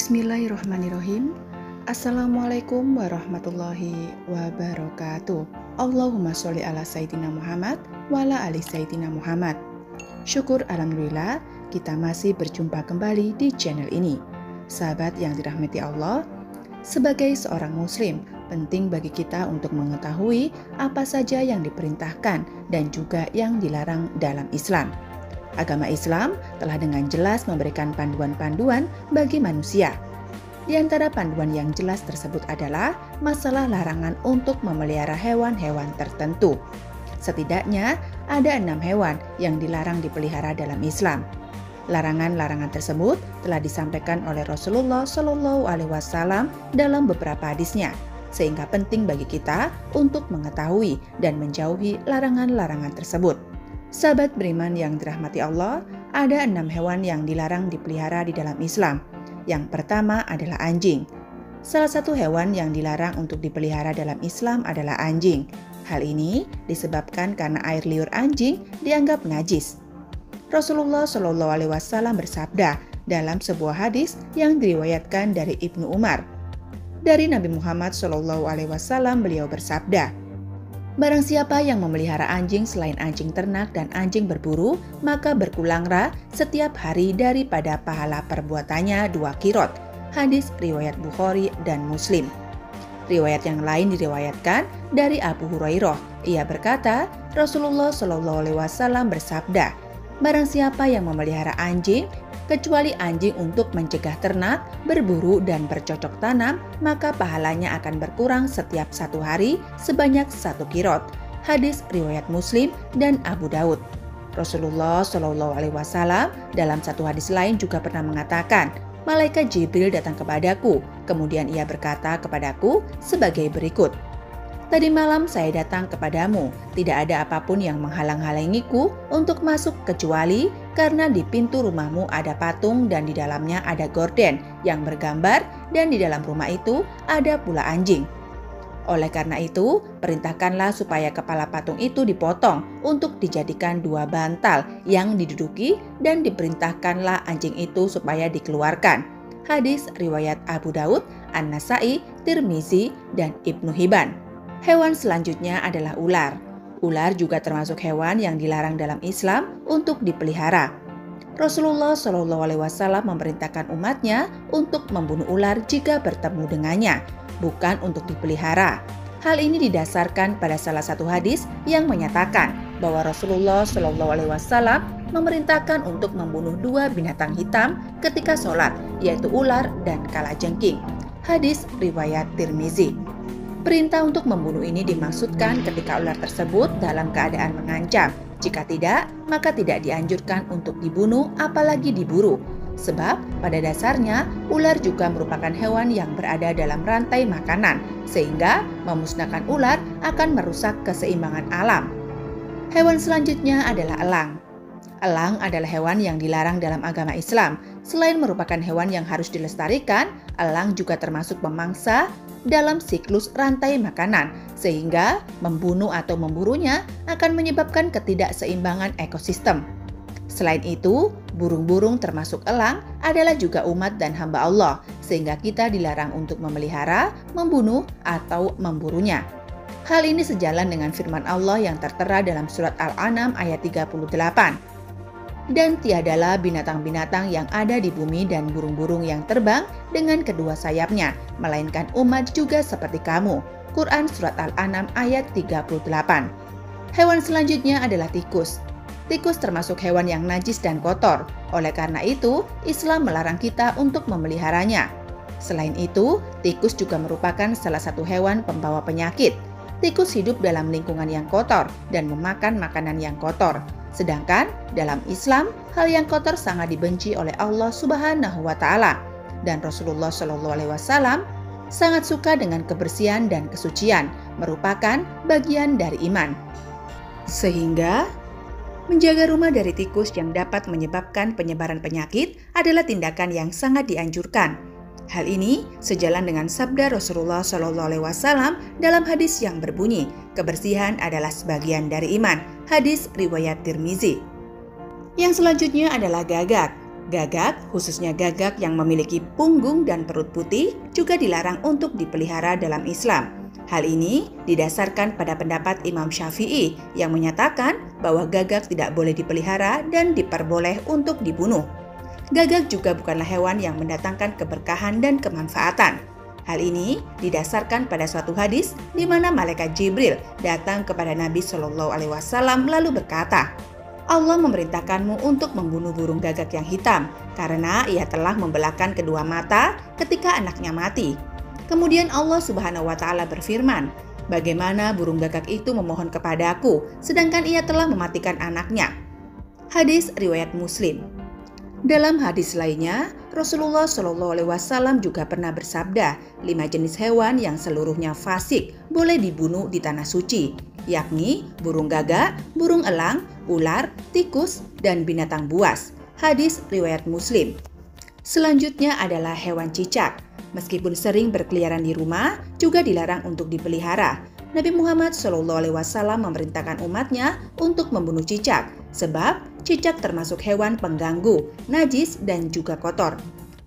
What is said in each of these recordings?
Bismillahirrahmanirrahim. Assalamualaikum warahmatullahi wabarakatuh. Allahumma sholli ala Sayyidina Muhammad wa ala ali Sayyidina Muhammad. Syukur alhamdulillah kita masih berjumpa kembali di channel ini. Sahabat yang dirahmati Allah, sebagai seorang muslim, penting bagi kita untuk mengetahui apa saja yang diperintahkan dan juga yang dilarang dalam Islam. Agama Islam telah dengan jelas memberikan panduan-panduan bagi manusia. Di antara panduan yang jelas tersebut adalah masalah larangan untuk memelihara hewan-hewan tertentu. Setidaknya ada 6 hewan yang dilarang dipelihara dalam Islam. Larangan-larangan tersebut telah disampaikan oleh Rasulullah Shallallahu Alaihi Wasallam dalam beberapa hadisnya, sehingga penting bagi kita untuk mengetahui dan menjauhi larangan-larangan tersebut. Sahabat beriman yang dirahmati Allah, ada 6 hewan yang dilarang dipelihara di dalam Islam. Yang pertama adalah anjing. Salah satu hewan yang dilarang untuk dipelihara dalam Islam adalah anjing. Hal ini disebabkan karena air liur anjing dianggap najis. Rasulullah Shallallahu Alaihi Wasallam bersabda dalam sebuah hadis yang diriwayatkan dari Ibnu Umar. Dari Nabi Muhammad Shallallahu Alaihi Wasallam, beliau bersabda, "Barang siapa yang memelihara anjing selain anjing ternak dan anjing berburu, maka berkulanglah setiap hari daripada pahala perbuatannya 2 kirot." Hadis riwayat Bukhari dan Muslim. Riwayat yang lain diriwayatkan dari Abu Hurairah. Ia berkata, Rasulullah Shallallahu Alaihi Wasallam bersabda, "Barang siapa yang memelihara anjing, kecuali anjing untuk mencegah ternak, berburu, dan bercocok tanam, maka pahalanya akan berkurang setiap 1 hari sebanyak 1 kirot." Hadis riwayat Muslim dan Abu Daud. Rasulullah Shallallahu Alaihi Wasallam dalam satu hadis lain juga pernah mengatakan, "Malaikat Jibril datang kepadaku, kemudian ia berkata kepadaku sebagai berikut, 'Tadi malam saya datang kepadamu, tidak ada apapun yang menghalang-halangiku untuk masuk kecuali karena di pintu rumahmu ada patung dan di dalamnya ada gorden yang bergambar dan di dalam rumah itu ada pula anjing. Oleh karena itu, perintahkanlah supaya kepala patung itu dipotong untuk dijadikan 2 bantal yang diduduki dan diperintahkanlah anjing itu supaya dikeluarkan.'" Hadis riwayat Abu Daud, An-Nasai, Tirmizi, dan Ibnu Hibban. Hewan selanjutnya adalah ular. Ular juga termasuk hewan yang dilarang dalam Islam untuk dipelihara. Rasulullah Shallallahu Alaihi Wasallam memerintahkan umatnya untuk membunuh ular jika bertemu dengannya, bukan untuk dipelihara. Hal ini didasarkan pada salah satu hadis yang menyatakan bahwa Rasulullah Shallallahu Alaihi Wasallam memerintahkan untuk membunuh 2 binatang hitam ketika sholat, yaitu ular dan kalajengking. Hadis riwayat Tirmizi. Perintah untuk membunuh ini dimaksudkan ketika ular tersebut dalam keadaan mengancam. Jika tidak, maka tidak dianjurkan untuk dibunuh apalagi diburu. Sebab pada dasarnya ular juga merupakan hewan yang berada dalam rantai makanan, sehingga memusnahkan ular akan merusak keseimbangan alam. Hewan selanjutnya adalah elang. Elang adalah hewan yang dilarang dalam agama Islam. Selain merupakan hewan yang harus dilestarikan, elang juga termasuk pemangsa dalam siklus rantai makanan, sehingga membunuh atau memburunya akan menyebabkan ketidakseimbangan ekosistem. Selain itu, burung-burung termasuk elang adalah juga umat dan hamba Allah, sehingga kita dilarang untuk memelihara, membunuh, atau memburunya. Hal ini sejalan dengan firman Allah yang tertera dalam surat Al-An'am ayat 38. "Dan tiadalah binatang-binatang yang ada di bumi dan burung-burung yang terbang dengan kedua sayapnya, melainkan umat juga seperti kamu." Quran Surat Al-An'am ayat 38. Hewan selanjutnya adalah tikus. Tikus termasuk hewan yang najis dan kotor. Oleh karena itu, Islam melarang kita untuk memeliharanya. Selain itu, tikus juga merupakan salah satu hewan pembawa penyakit. Tikus hidup dalam lingkungan yang kotor dan memakan makanan yang kotor. Sedangkan dalam Islam, hal yang kotor sangat dibenci oleh Allah Subhanahu wa Ta'ala, dan Rasulullah Shallallahu Alaihi Wasallam sangat suka dengan kebersihan dan kesucian, merupakan bagian dari iman. Sehingga menjaga rumah dari tikus yang dapat menyebabkan penyebaran penyakit adalah tindakan yang sangat dianjurkan. Hal ini sejalan dengan sabda Rasulullah Shallallahu Alaihi Wasallam dalam hadis yang berbunyi, "Kebersihan adalah sebagian dari iman." Hadis riwayat Tirmizi. Yang selanjutnya adalah gagak. Gagak, khususnya gagak yang memiliki punggung dan perut putih, juga dilarang untuk dipelihara dalam Islam. Hal ini didasarkan pada pendapat Imam Syafi'i yang menyatakan bahwa gagak tidak boleh dipelihara dan diperboleh untuk dibunuh. Gagak juga bukanlah hewan yang mendatangkan keberkahan dan kemanfaatan. Hal ini didasarkan pada suatu hadis di mana malaikat Jibril datang kepada Nabi Shallallahu Alaihi Wasallam lalu berkata, Allah memerintahkanmu untuk membunuh burung gagak yang hitam karena ia telah membelahkan kedua mata ketika anaknya mati. Kemudian Allah Subhanahu wa Ta'ala berfirman, bagaimana burung gagak itu memohon kepadaku sedangkan ia telah mematikan anaknya. Hadis riwayat Muslim. Dalam hadis lainnya, Rasulullah Shallallahu Alaihi Wasallam juga pernah bersabda, 5 jenis hewan yang seluruhnya fasik boleh dibunuh di tanah suci, yakni burung gagak, burung elang, ular, tikus, dan binatang buas. Hadis riwayat Muslim. Selanjutnya adalah hewan cicak. Meskipun sering berkeliaran di rumah, juga dilarang untuk dipelihara. Nabi Muhammad SAW memerintahkan umatnya untuk membunuh cicak, sebab cicak termasuk hewan pengganggu, najis, dan juga kotor.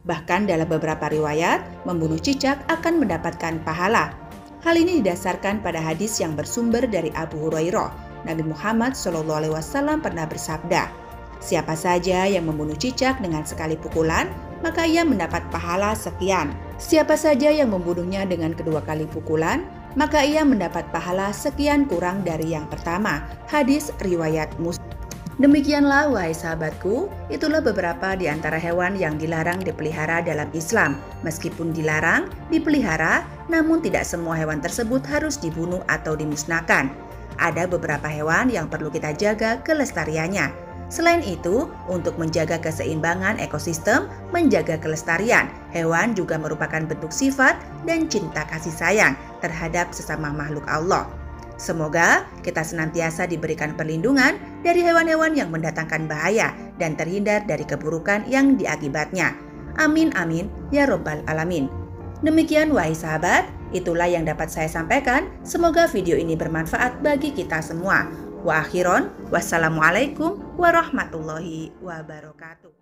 Bahkan dalam beberapa riwayat, membunuh cicak akan mendapatkan pahala. Hal ini didasarkan pada hadis yang bersumber dari Abu Hurairah. Nabi Muhammad SAW pernah bersabda, siapa saja yang membunuh cicak dengan sekali pukulan, maka ia mendapat pahala sekian. Siapa saja yang membunuhnya dengan kedua kali pukulan, maka ia mendapat pahala sekian kurang dari yang pertama. Hadis riwayat Muslim. Demikianlah wahai sahabatku, itulah beberapa di antara hewan yang dilarang dipelihara dalam Islam. Meskipun dilarang dipelihara, namun tidak semua hewan tersebut harus dibunuh atau dimusnahkan. Ada beberapa hewan yang perlu kita jaga kelestariannya. Selain itu, untuk menjaga keseimbangan ekosistem, menjaga kelestarian, hewan juga merupakan bentuk sifat dan cinta kasih sayang terhadap sesama makhluk Allah. Semoga kita senantiasa diberikan perlindungan dari hewan-hewan yang mendatangkan bahaya dan terhindar dari keburukan yang diakibatnya. Amin amin ya robbal alamin. Demikian wahai sahabat, itulah yang dapat saya sampaikan. Semoga video ini bermanfaat bagi kita semua. Wa akhiron, wassalamualaikum warahmatullahi wabarakatuh.